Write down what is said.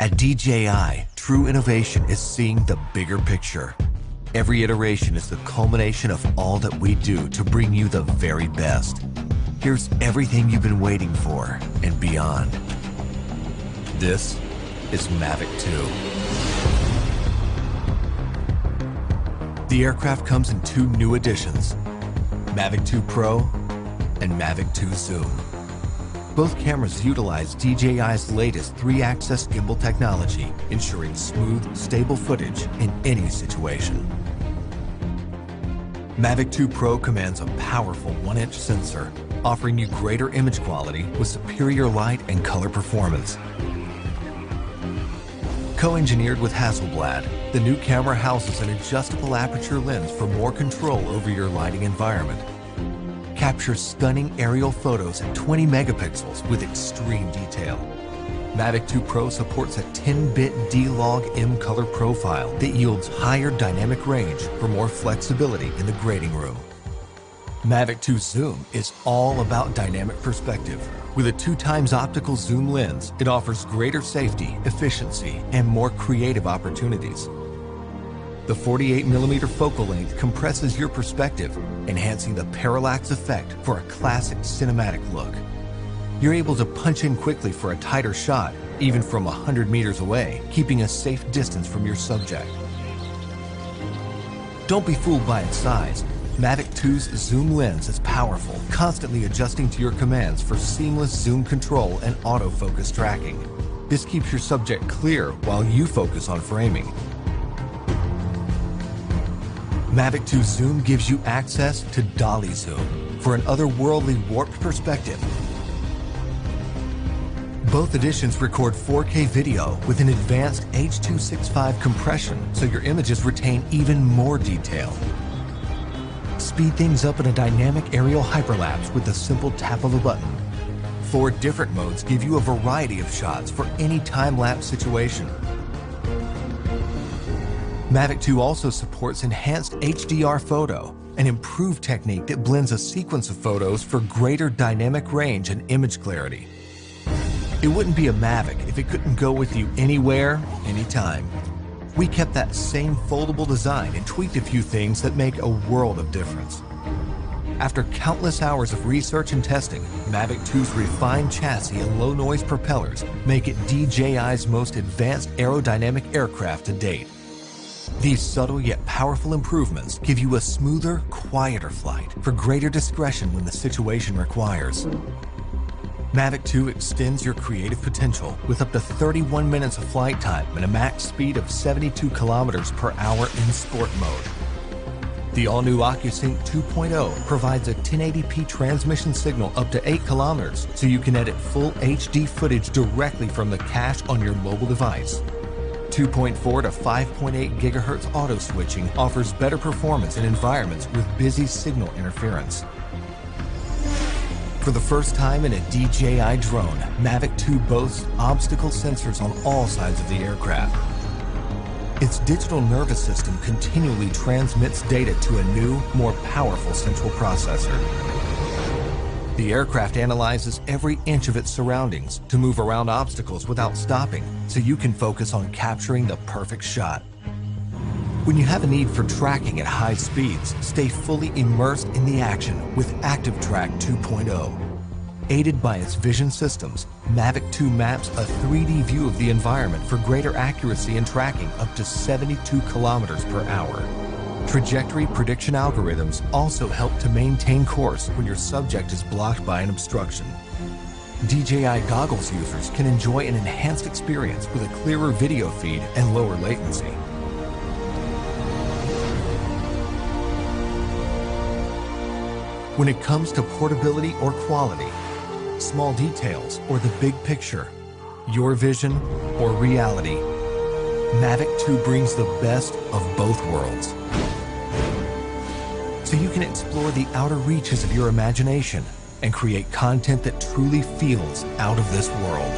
At DJI, true innovation is seeing the bigger picture. Every iteration is the culmination of all that we do to bring you the very best. Here's everything you've been waiting for and beyond. This is Mavic-2. The aircraft comes in two new editions, Mavic-2 Pro and Mavic-2 Zoom. Both cameras utilize DJI's latest 3-axis gimbal technology, ensuring smooth, stable footage in any situation. Mavic-2 Pro commands a powerful 1-inch sensor, offering you greater image quality with superior light and color performance. Co-engineered with Hasselblad, the new camera houses an adjustable aperture lens for more control over your lighting environment. Capture stunning aerial photos at 20 megapixels with extreme detail. Mavic-2 Pro supports a 10-bit D-Log M color profile that yields higher dynamic range for more flexibility in the grading room. Mavic-2 Zoom is all about dynamic perspective. With a 2x optical zoom lens, it offers greater safety, efficiency, and more creative opportunities. The 48mm focal length compresses your perspective, enhancing the parallax effect for a classic cinematic look. You're able to punch in quickly for a tighter shot, even from 100 meters away, keeping a safe distance from your subject. Don't be fooled by its size. Mavic-2's zoom lens is powerful, constantly adjusting to your commands for seamless zoom control and autofocus tracking. This keeps your subject clear while you focus on framing. Mavic-2 Zoom gives you access to dolly zoom for an otherworldly warped perspective. Both editions record 4K video with an advanced H.265 compression, so your images retain even more detail. Speed things up in a dynamic aerial hyperlapse with the simple tap of a button. 4 different modes give you a variety of shots for any time-lapse situation. Mavic-2 also supports enhanced HDR photo, an improved technique that blends a sequence of photos for greater dynamic range and image clarity. It wouldn't be a Mavic if it couldn't go with you anywhere, anytime. We kept that same foldable design and tweaked a few things that make a world of difference. After countless hours of research and testing, Mavic-2's refined chassis and low-noise propellers make it DJI's most advanced aerodynamic aircraft to date. These subtle yet powerful improvements give you a smoother, quieter flight for greater discretion when the situation requires. Mavic-2 extends your creative potential with up to 31 minutes of flight time and a max speed of 72 kilometers per hour in sport mode. The all-new OcuSync 2.0 provides a 1080p transmission signal up to 8 kilometers, so you can edit full HD footage directly from the cache on your mobile device. 2.4 to 5.8 gigahertz auto switching offers better performance in environments with busy signal interference. For the first time in a DJI drone, Mavic-2 boasts obstacle sensors on all sides of the aircraft. Its digital nervous system continually transmits data to a new, more powerful central processor. The aircraft analyzes every inch of its surroundings to move around obstacles without stopping, so you can focus on capturing the perfect shot. When you have a need for tracking at high speeds, stay fully immersed in the action with ActiveTrack 2.0. Aided by its vision systems, Mavic-2 maps a 3D view of the environment for greater accuracy in tracking up to 72 kilometers per hour. Trajectory prediction algorithms also help to maintain course when your subject is blocked by an obstruction. DJI goggles users can enjoy an enhanced experience with a clearer video feed and lower latency. When it comes to portability or quality, small details or the big picture, your vision or reality, Mavic-2 brings the best of both worlds. So you can explore the outer reaches of your imagination and create content that truly feels out of this world.